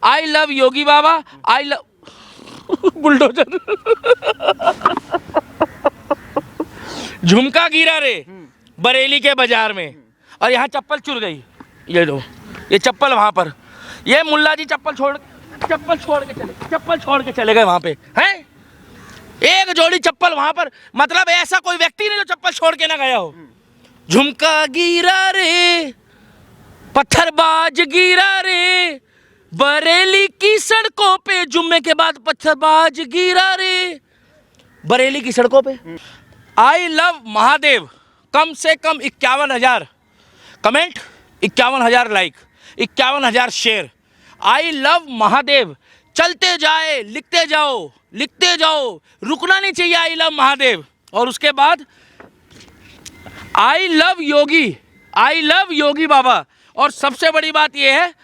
I love Yogi Baba, I love bulldozer. झुमका गिरा रे बरेली के बाजार में, और यहाँ चप्पल चुर गई। ये दो, ये चप्पल वहाँ पर, ये मुल्ला जी चप्पल छोड़ के चले गए वहाँ पे हैं। एक जोड़ी चप्पल वहाँ पर, मतलब ऐसा कोई व्यक्ति नहीं जो चप्पल छोड़ के ना गया हो। झुमका गिरा रे, पत्थरबाज गिरा रे, बरेली की सड़कों पे, जुम्मे के बाद पत्थरबाज गिरा रे बरेली की सड़कों पे। आई लव महादेव, कम से कम 51,000 comment, 51,000 like, 51,000 share. I love Mahadev, चलते जाए, लिखते जाओ, रुकना नहीं चाहिए। I love Mahadev. और उसके बाद आई लव योगी बाबा। और सबसे बड़ी बात यह है,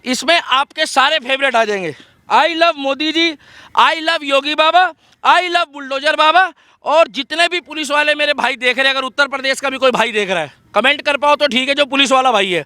इसमें आपके सारे फेवरेट आ जाएंगे। I love Modi ji, I love Yogi Baba, I love bulldozer Baba. और जितने भी पुलिस वाले मेरे भाई देख रहे हैं, अगर उत्तर प्रदेश का भी कोई भाई देख रहा है, कमेंट कर पाओ तो ठीक है, जो पुलिस वाला भाई है।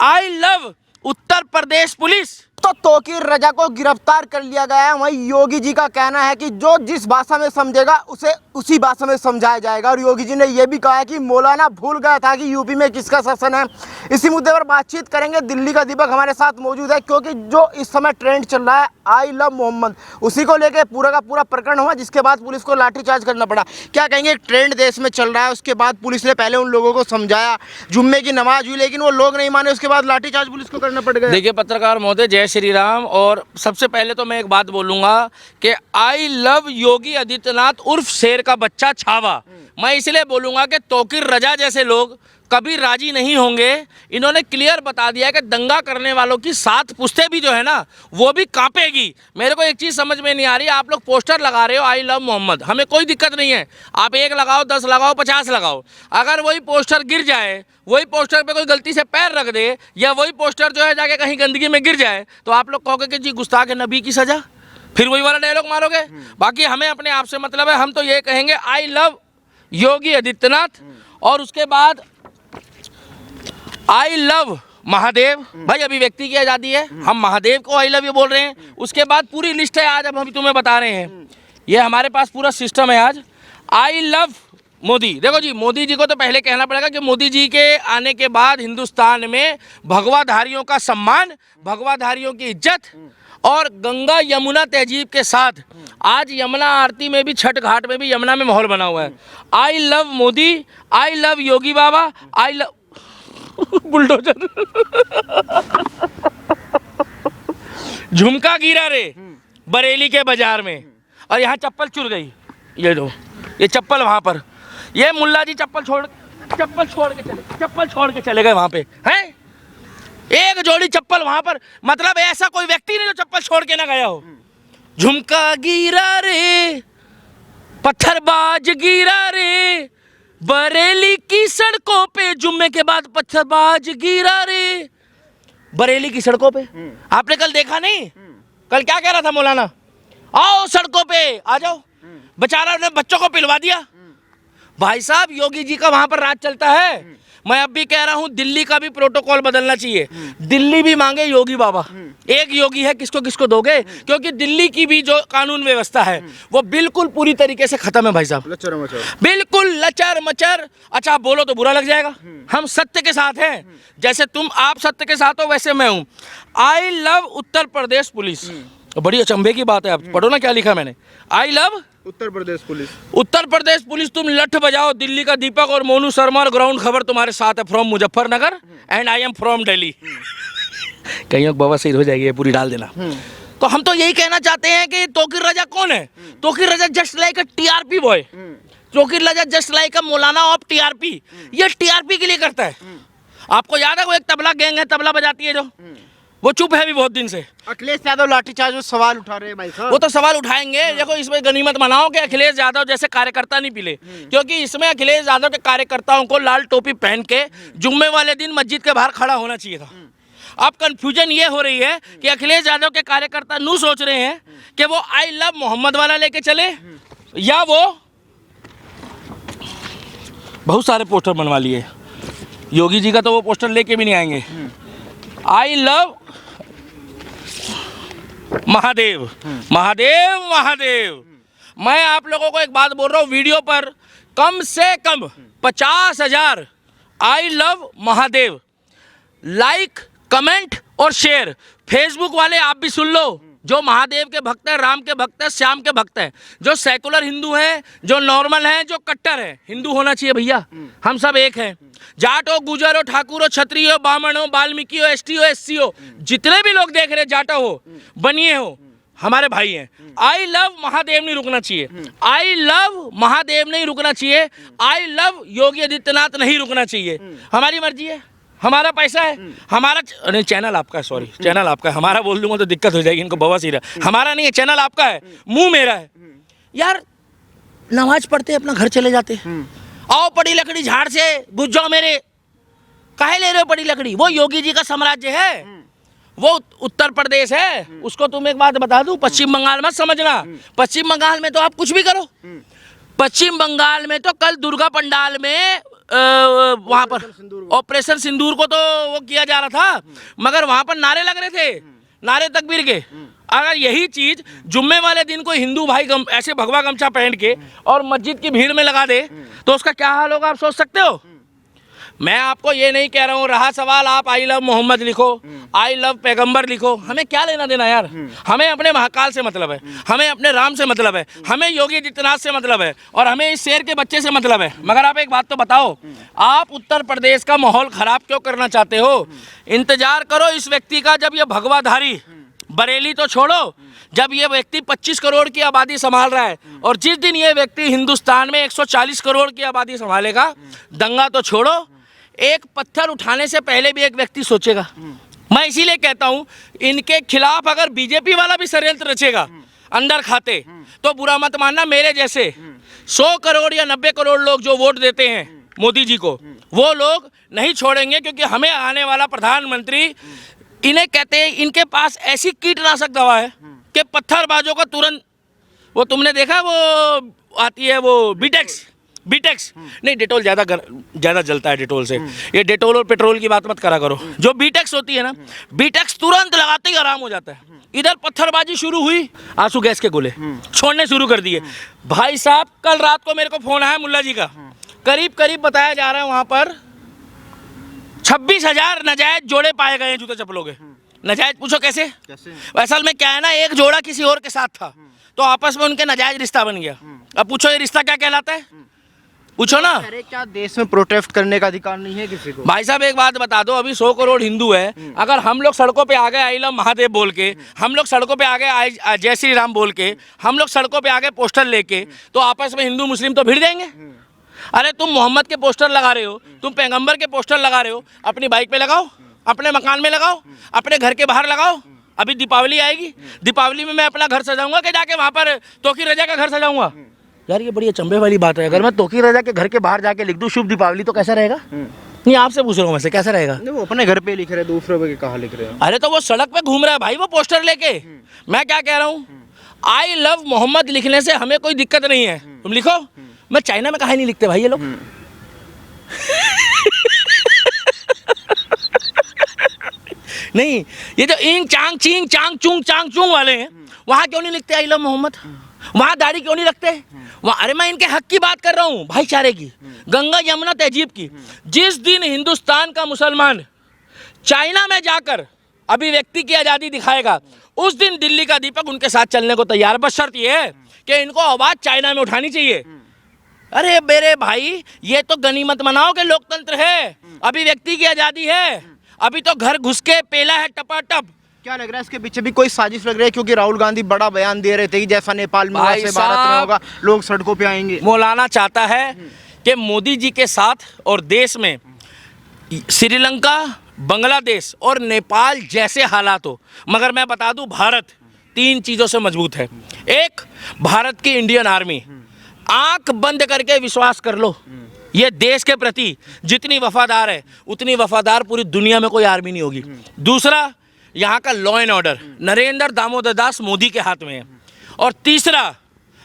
I love Uttar Pradesh police. तो तौकीर रजा को गिरफ्तार कर लिया गया है। वहीं योगी जी का कहना है कि जो जिस भाषा में समझेगा उसे उसी भाषा में समझाया जाएगा। और योगी जी ने यह भी कहा है कि मौलाना भूल गया था कि यूपी में किसका शासन है। इसी मुद्दे पर बातचीत करेंगे। दिल्ली का दीपक हमारे साथ मौजूद है, क्योंकि जो इस समय ट्रेंड चल रहा है आई लव मोहम्मद, उसी को लेकर पूरा का पूरा प्रकरण हुआ, जिसके बाद पुलिस को लाठीचार्ज करना पड़ा। क्या कहेंगे, ट्रेंड देश में चल रहा है, उसके बाद पुलिस ने पहले उन लोगों को समझाया, जुम्मे की नमाज हुई, लेकिन वो लोग नहीं माने, उसके बाद लाठीचार्ज पुलिस को करना पड़ गया। देखिए पत्रकार महोदय, जय श्री राम। और सबसे पहले तो मैं एक बात बोलूँगा कि आई लव योगी आदित्यनाथ उर्फ शेर का बच्चा छावा। मैं इसलिए बोलूँगा कि तौकीर रजा जैसे लोग कभी राजी नहीं होंगे। इन्होंने क्लियर बता दिया कि दंगा करने वालों की 7 पुश्तें भी जो है ना, वो भी कांपेगी। मेरे को एक चीज़ समझ में नहीं आ रही, आप लोग पोस्टर लगा रहे हो आई लव मोहम्मद, हमें कोई दिक्कत नहीं है, आप 1 लगाओ, 10 लगाओ, 50 लगाओ। अगर वही पोस्टर गिर जाए, वही पोस्टर पे कोई गलती से पैर रख दे, या वही पोस्टर जो है जाके कहीं गंदगी में गिर जाए, तो आप लोग कहोगे कि जी गुस्ताख नबी की सज़ा, फिर वही वाला डायलॉग मारोगे। बाकी हमें अपने आप से मतलब है, हम तो ये कहेंगे आई लव योगी आदित्यनाथ। और उसके बाद आई लव महादेव। भाई अभिव्यक्ति की आज़ादी है, हम महादेव को आई लव यू बोल रहे हैं। उसके बाद पूरी लिस्ट है, आज अब हम तुम्हें बता रहे हैं, ये हमारे पास पूरा सिस्टम है आज। आई लव मोदी। देखो जी, मोदी जी को तो पहले कहना पड़ेगा कि मोदी जी के आने के बाद हिंदुस्तान में भगवाधारियों का सम्मान, भगवाधारियों की इज्जत और गंगा यमुना तहजीब के साथ आज यमुना आरती में भी, छठ घाट में भी यमुना में माहौल बना हुआ है। आई love Modi, I love Yogi Baba, I love bulldozer. झुमका गिरा रे बरेली के बाजार में, और यहाँ चप्पल चुर गई। ये दो, ये चप्पल वहाँ पर, ये मुल्ला जी चप्पल छोड़ के चले गए वहाँ पे हैं। एक जोड़ी चप्पल वहाँ पर, मतलब ऐसा कोई व्यक्ति नहीं जो चप्पल छोड़ के ना गया हो। झुमका गिरा रे, पत्थरबाज गिरा रे, बरेली की सड़कों पे, जुम्मे के बाद पत्थरबाज गिरा रे बरेली की सड़कों पे। आपने कल देखा नहीं, कल क्या कह रहा था मौलाना, आओ सड़कों पे आ जाओ, बेचारा ने बच्चों को पिलवा दिया। भाई साहब, योगी जी का वहां पर राज चलता है। मैं अब भी कह रहा हूं, दिल्ली का भी प्रोटोकॉल बदलना चाहिए। दिल्ली भी मांगे योगी बाबा, एक योगी है, किसको किसको दोगे? क्योंकि दिल्ली की भी जो कानून व्यवस्था है वो बिल्कुल पूरी तरीके से खत्म है भाई साहब, बिल्कुल लचर मचर। अच्छा बोलो तो बुरा लग जाएगा, हम सत्य के साथ हैं, जैसे तुम आप सत्य के साथ हो वैसे मैं हूं। I love Uttar Pradesh police. बड़ी अचंभे की बात है, आप पढ़ो ना क्या लिखा मैंने। I love Uttar Pradesh police. Uttar Pradesh police, तुम लठ बजाओ। दिल्ली का दीपक और मोनू शर्मा और ग्राउंड खबर तुम्हारे साथ है from Muzaffarnagar, and I am from Delhi. कहीं बाबा सही हो जाएगी, पूरी डाल देना। तो हम तो यही कहना चाहते हैं कि तौकीर रजा कौन है? Tauqeer Raza just like a TRP boy, Tauqeer Raza just like a मौलाना ऑफ टीआरपी। ये टीआरपी के लिए करता है। आपको याद है वो एक तबला गैंग है, तबला बजाती है जो, वो चुप है भी बहुत दिन से। अखिलेश यादव लाठीचार्ज सवाल उठा रहे हैं भाई साहब। वो तो सवाल उठाएंगे। देखो इसमें गनीमत मनाओ कि अखिलेश यादव जैसे कार्यकर्ता नहीं पिले, क्योंकि इसमें अखिलेश यादव के कार्यकर्ताओं को लाल टोपी पहन के जुम्मे वाले दिन मस्जिद के बाहर खड़ा होना चाहिए था। अब कंफ्यूजन ये हो रही है कि अखिलेश यादव के कार्यकर्ता नू सोच रहे हैं कि वो आई लव मोहम्मद वाला लेके चले, या वो बहुत सारे पोस्टर बनवा लिए। योगी जी का तो वो पोस्टर लेके भी नहीं आएंगे। I love Mahadev Mahadev Mahadev. मैं आप लोगों को एक बात बोल रहा हूँ, वीडियो पर कम से कम 50,000 I love Mahadev like, comment और शेयर। फेसबुक वाले आप भी सुन लो, जो महादेव के भक्त हैं, राम के भक्त हैं, श्याम के भक्त हैं, जो सेकुलर हिंदू हैं, जो नॉर्मल हैं, जो कट्टर हैं। हिंदू होना चाहिए भैया, हम सब एक हैं। जाट हो, गुजर हो, ठाकुर हो, क्षत्रिय हो, ब्राह्मण हो, वाल्मीकि हो, एसटी हो, एससी हो, जितने भी लोग देख रहे, जाटा हो, बनिए हो, हमारे भाई हैं। आई लव महादेव नहीं रुकना चाहिए, आई लव महादेव नहीं रुकना चाहिए, आई लव योगी आदित्यनाथ नहीं रुकना चाहिए। हमारी मर्जी है, हमारा पैसा है, हमारा नहीं, चैनल आपका है, सॉरी चैनल आपका है। हमारा बोल दूंगा तो दिक्कत हो जाएगी, इनको बवासीर है। हमारा नहीं है, चैनल आपका है, मुंह मेरा है। यार नमाज पढ़ते अपना घर चले जाते, आओ पड़ी लकड़ी झाड़ से घुस जाओ मेरे, काहे ले रहे हो पड़ी लकड़ी? वो योगी जी का साम्राज्य है, वो उत्तर प्रदेश है। उसको तुम एक बात बता दूं, पश्चिम बंगाल मत समझना। पश्चिम बंगाल में तो आप कुछ भी करो, पश्चिम बंगाल में तो कल दुर्गा पंडाल में वहां पर ऑपरेशन सिंदूर को तो वो किया जा रहा था, मगर वहां पर नारे लग रहे थे, नारे तकबीर के। अगर यही चीज जुम्मे वाले दिन कोई हिंदू भाई ऐसे भगवा गमछा पहन के और मस्जिद की भीड़ में लगा दे तो उसका क्या हाल होगा, आप सोच सकते हो? मैं आपको ये नहीं कह रहा हूँ, रहा सवाल आप आई लव मोहम्मद लिखो, आई लव पैगंबर लिखो, हमें क्या लेना देना यार। हमें अपने महाकाल से मतलब है, हमें अपने राम से मतलब है, हमें योगी आदित्यनाथ से मतलब है, और हमें इस शेर के बच्चे से मतलब है। मगर आप एक बात तो बताओ, आप उत्तर प्रदेश का माहौल खराब क्यों करना चाहते हो? इंतजार करो इस व्यक्ति का, जब ये भगवाधारी, बरेली तो छोड़ो, जब ये व्यक्ति 25 करोड़ की आबादी संभाल रहा है, और जिस दिन ये व्यक्ति हिंदुस्तान में 140 करोड़ की आबादी संभालेगा, दंगा तो छोड़ो, एक पत्थर उठाने से पहले भी एक व्यक्ति सोचेगा। मैं इसीलिए कहता हूं, इनके खिलाफ अगर बीजेपी वाला भी षड्यंत्र रचेगा अंदर खाते, तो बुरा मत मानना। मेरे जैसे 100 करोड़ या 90 करोड़ लोग जो वोट देते हैं मोदी जी को, वो लोग नहीं छोड़ेंगे, क्योंकि हमें आने वाला प्रधानमंत्री, इन्हें कहते हैं, इनके पास ऐसी कीटनाशक दवा है कि पत्थरबाजों का तुरंत, वो तुमने देखा वो आती है वो बीटेक्स नहीं, डेटोल ज़्यादा जलता है डेटोल से। ये डेटोल और पेट्रोल की बात मत करा करो। जो बीटेक्स होती है ना, बीटेक्स तुरंत लगाते ही आराम हो जाता है। इधर पत्थरबाजी शुरू हुई, आंसू गैस के गोले छोड़ने शुरू कर दिए। भाई साहब, कल रात को मेरे को फोन आया मुल्ला जी का, करीब बताया जा रहा है वहां पर 26,000 नाजायज जोड़े पाए गए हैं जूते चप्पलों के। नाजायज पूछो कैसे? असल में क्या है ना, एक जोड़ा किसी और के साथ था, तो आपस में उनके नाजायज रिश्ता बन गया। अब पूछो ये रिश्ता क्या कहलाता है? पूछो ना। अरे क्या देश में प्रोटेस्ट करने का अधिकार नहीं है किसी को? भाई साहब एक बात बता दो, अभी 100 करोड़ हिंदू है, अगर हम लोग सड़कों पे आ गए आई लव महादेव बोल के, हम लोग सड़कों पे आ गए जय श्री राम बोल के, हम लोग सड़कों पे आ गए पोस्टर लेके, तो आपस में हिंदू मुस्लिम तो भिड़ जाएंगे। अरे तुम मोहम्मद के पोस्टर लगा रहे हो, तुम पैगंबर के पोस्टर लगा रहे हो, अपनी बाइक पे लगाओ, अपने मकान में लगाओ, अपने घर के बाहर लगाओ। अभी दीपावली आएगी, दीपावली में मैं अपना घर सजाऊंगा कि जाके वहां पर तोकी रजा का घर सजाऊंगा? यार ये बड़ी अचंभे वाली बात है। अगर मैं तोकी रजा के घर के बाहर जाके लिख दूं शुभ दीपावली, तो कैसा रहेगा? नहीं, आपसे पूछ रहा हूँ वैसे, कैसा रहेगा? वो अपने घर पे लिख रहे, दूसरों पे कहाँ लिख रहे हैं? अरे तो वो सड़क पे घूम रहा है भाई, वो पोस्टर लेके। मैं क्या कह रहा हूँ, आई लव मोहम्मद लिखने से हमें कोई दिक्कत नहीं है, तुम लिखो। मैं चाइना में कहा नहीं लिखते भाई ये लोग। नहीं, ये जो इंग चांग चींग चांग चूंग चांग चूंग वाले हैं, वहां क्यों नहीं लिखते आई लव मोहम्मद? वहां दाढ़ी क्यों नहीं रखते वहां? अरे मैं इनके हक की बात कर रहा हूँ, भाईचारे की, गंगा यमुना तहजीब की। जिस दिन हिंदुस्तान का मुसलमान चाइना में जाकर अभिव्यक्ति की आजादी दिखाएगा, उस दिन दिल्ली का दीपक उनके साथ चलने को तैयार। बस शर्त यह है कि इनको आवाज चाइना में उठानी चाहिए। अरे मेरे भाई, ये तो गनीमत मनाओ कि लोकतंत्र है, अभिव्यक्ति की आजादी है। अभी तो घर घुस के पेला है टपाटप। क्या लग रहा है इसके पीछे भी कोई साजिश लग रही है? क्योंकि राहुल गांधी बड़ा बयान दे रहे थे कि जैसा नेपाल में वैसे भारत में होगा, लोग सड़कों पे आएंगे। मौलाना चाहता है कि मोदी जी के साथ और देश में श्रीलंका, बांग्लादेश और नेपाल जैसे हालात हो। मगर मैं बता दूं, भारत 3 चीज़ों से मजबूत है। एक, भारत की इंडियन आर्मी। आंख बंद करके विश्वास कर लो, ये देश के प्रति जितनी वफादार है, उतनी वफादार पूरी दुनिया में कोई आर्मी नहीं होगी। दूसरा, यहाँ का law and order Narendra Damodar Das Modi के हाथ में है। और तीसरा,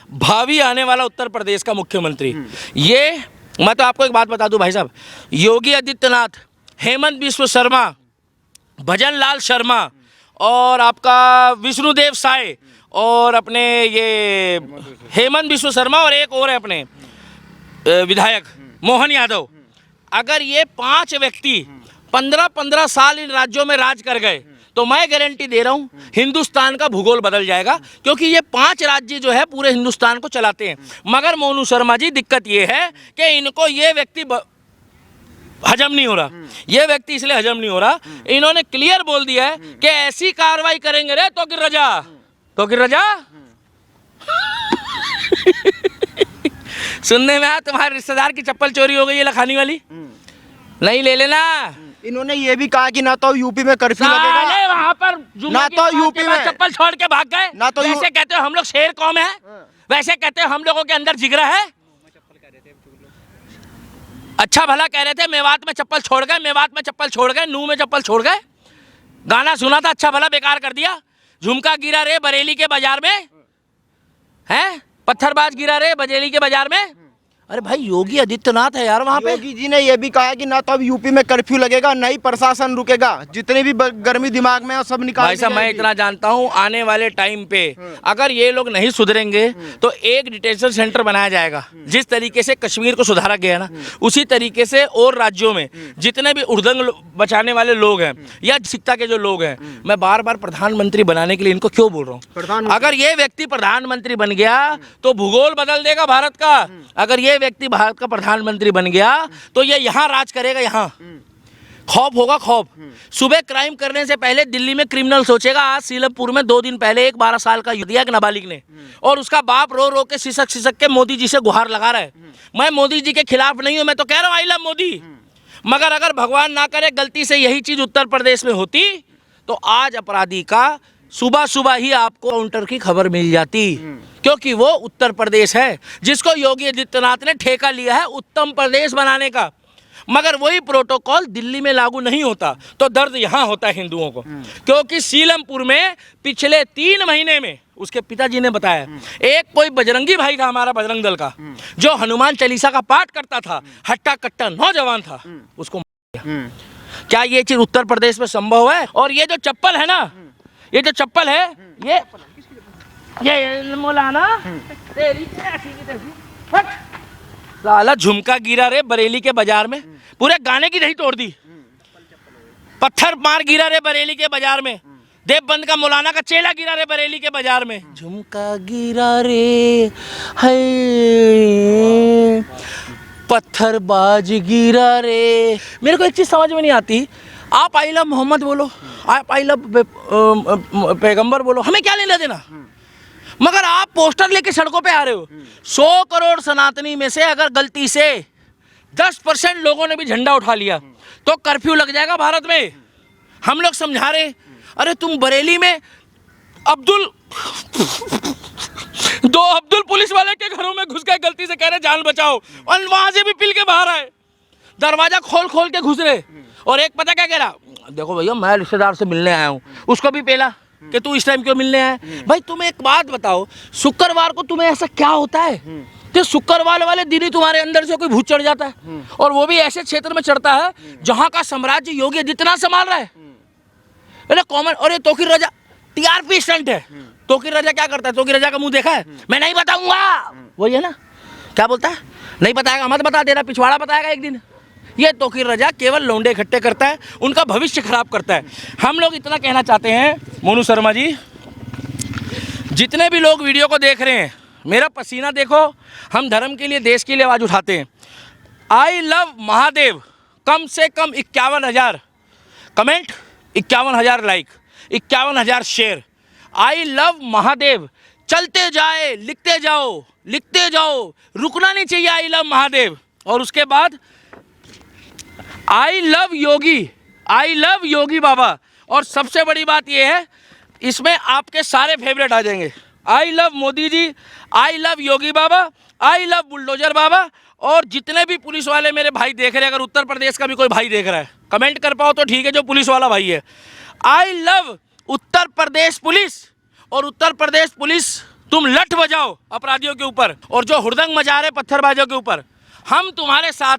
भावी आने वाला उत्तर प्रदेश का मुख्यमंत्री। ये मैं तो आपको एक बात बता दूं भाई साहब, योगी आदित्यनाथ, हेमंत बिस्व शर्मा, भजन लाल शर्मा और आपका विष्णुदेव साय और अपने ये हेमंत बिश्व शर्मा और एक और है अपने विधायक मोहन यादव, अगर ये 5 व्यक्ति 15-15 साल इन राज्यों में राज कर गए तो मैं गारंटी दे रहा हूँ हिंदुस्तान का भूगोल बदल जाएगा, क्योंकि ये 5 राज्य जो है पूरे हिंदुस्तान को चलाते हैं। मगर मोनू शर्मा जी, दिक्कत ये है कि इनको ये व्यक्ति हजम नहीं हो रहा। ये व्यक्ति इसलिए हजम नहीं हो रहा, इन्होंने क्लियर बोल दिया है कि ऐसी कार्रवाई करेंगे रे तो कि रजा सुनने में आया तुम्हारे रिश्तेदार की चप्पल चोरी हो गई है लखानी वाली, नहीं ले लेना। इन्होंने ये भी कहा कि ना तो यूपी में कर्फ्यू लगेगा, वहां पर ना तो यूपी में चप्पल छोड़ के भाग गए, ना तो वैसे कहते हो हम लोग शेर कौम है, वैसे कहते हो हम लोगों के अंदर जिगरा है। अच्छा भला कह रहे थे मेवात में चप्पल छोड़ गए, मेवात में चप्पल छोड़ गए, नूह में चप्पल छोड़ गए, गाना सुना था, अच्छा भला बेकार कर दिया। झुमका गिरा रे बरेली के बाजार में, हैं पत्थरबाज गिरा रे बरेली के बाजार में। अरे भाई योगी आदित्यनाथ है यार वहाँ पे। योगी जी ने ये भी कहा कि ना तो अब यूपी में कर्फ्यू लगेगा, ना ही प्रशासन रुकेगा, जितने भी गर्मी दिमाग में है सब निकाल भाई साहब मैं इतना जानता हूँ आने वाले टाइम पे अगर ये लोग नहीं सुधरेंगे तो एक डिटेंशन सेंटर बनाया जाएगा। जिस तरीके से कश्मीर को सुधारा गया ना, उसी तरीके से और राज्यों में जितने भी उर्दंग बचाने वाले लोग हैं या सिक्ता के जो लोग हैं, मैं बार बार प्रधानमंत्री बनाने के लिए इनको क्यों बोल रहा हूँ। अगर ये व्यक्ति प्रधानमंत्री बन गया तो भूगोल बदल देगा भारत का। अगर ये व्यक्ति भारत का प्रधानमंत्री बन गया तो ये यहाँ राज करेगा, यहाँ खौफ होगा, खौफ। सुबह क्राइम करने से पहले दिल्ली में क्रिमिनल सोचेगा। आज सीलमपुर में 2 दिन पहले एक 12 साल का दिया एक नाबालिग ने, और उसका बाप रो रो के सिसक के मोदी जी से गुहार लगा रहा है। मैं मोदी जी के खिलाफ नहीं हूं, मैं तो कह रहा हूं आई लव मोदी। मगर अगर भगवान ना करे गलती से यही चीज उत्तर प्रदेश में होती तो आज अपराधी का सुबह सुबह ही आपको काउंटर की खबर मिल जाती, क्योंकि वो उत्तर प्रदेश है जिसको योगी आदित्यनाथ ने ठेका लिया है उत्तम प्रदेश बनाने का। मगर वही प्रोटोकॉल दिल्ली में लागू नहीं होता तो दर्द यहाँ होता है हिंदुओं को, क्योंकि सीलमपुर में पिछले 3 महीने में उसके पिताजी ने बताया एक कोई बजरंगी भाई था हमारा बजरंग दल का, जो हनुमान चालीसा का पाठ करता था, हट्टा कट्टा नौजवान था, उसको मार दिया। क्या ये चीज उत्तर प्रदेश में संभव है? और ये जो चप्पल है ना, ये जो चप्पल है ये मौलाना तेरी साला झुमका गिरा रे बरेली के बाजार में, पूरे गाने की दही तोड़ दी। पत्थर मार गिरा रे बरेली के बाजार में, देवबंद का मौलाना का चेला गिरा रे बरेली के बाजार में। झुमका गिरा रे है पत्थरबाज गिरा रे। मेरे को एक चीज समझ में नहीं आती, आप आई लव मोहम्मद बोलो, आप आई लव पैगंबर बोलो, हमें क्या लेना देना। मगर आप पोस्टर लेके सड़कों पे आ रहे हो। 100 करोड़ सनातनी में से अगर गलती से 10% लोगों ने भी झंडा उठा लिया तो कर्फ्यू लग जाएगा भारत में। हम लोग समझा रहे, अरे तुम बरेली में दो अब्दुल पुलिस वाले के घरों में घुस गए, गलती से कह रहे जान बचाओ, और वहां से भी पिल के बाहर आए, दरवाजा खोल के घुस रहे। और एक पता क्या कह रहा, देखो भैया मैं रिश्तेदार से मिलने आया हूँ, उसको भी पेला कि तू इस टाइम क्यों मिलने आया। भाई तुम एक बात बताओ, शुक्रवार को तुम्हें ऐसा क्या होता है कि शुक्रवार वाले दिन ही तुम्हारे अंदर से कोई भूत चढ़ जाता है, और वो भी ऐसे क्षेत्र में चढ़ता है जहां का साम्राज्य योगी आदित्यनाथ संभाल रहा है। अरे कॉमन, और ये तोकीर रजा टीआरपी स्टंट है। तोकीर रजा क्या करता है? तोकीर रजा का मुंह देखा है? मैं नहीं बताऊंगा, वही है ना, क्या बोलता है, नहीं बताएगा मत बता देना, पिछवाड़ा बताएगा एक दिन। ये तोकीर रजा केवल लौंडे इकट्ठे करता है, उनका भविष्य खराब करता है। हम लोग इतना कहना चाहते हैं मोनू शर्मा जी, जितने भी लोग वीडियो को देख रहे हैं, मेरा पसीना देखो, हम धर्म के लिए देश के लिए आवाज़ उठाते हैं। आई लव महादेव, कम से कम 51,000 comment, 51,000 like, 51,000 share. I love Mahadev चलते जाए, लिखते जाओ, रुकना नहीं चाहिए। I love Mahadev. और उसके बाद आई लव योगी बाबा। और सबसे बड़ी बात यह है, इसमें आपके सारे फेवरेट आ जाएंगे। I love Modi ji, I love Yogi Baba, I love bulldozer Baba. और जितने भी पुलिस वाले मेरे भाई देख रहे हैं, अगर उत्तर प्रदेश का भी कोई भाई देख रहा है, कमेंट कर पाओ तो ठीक है, जो पुलिस वाला भाई है। I love Uttar Pradesh police. और उत्तर प्रदेश पुलिस तुम लठ बजाओ अपराधियों के ऊपर, और जो हुड़दंग मचा रहे पत्थरबाजों के ऊपर, हम तुम्हारे साथ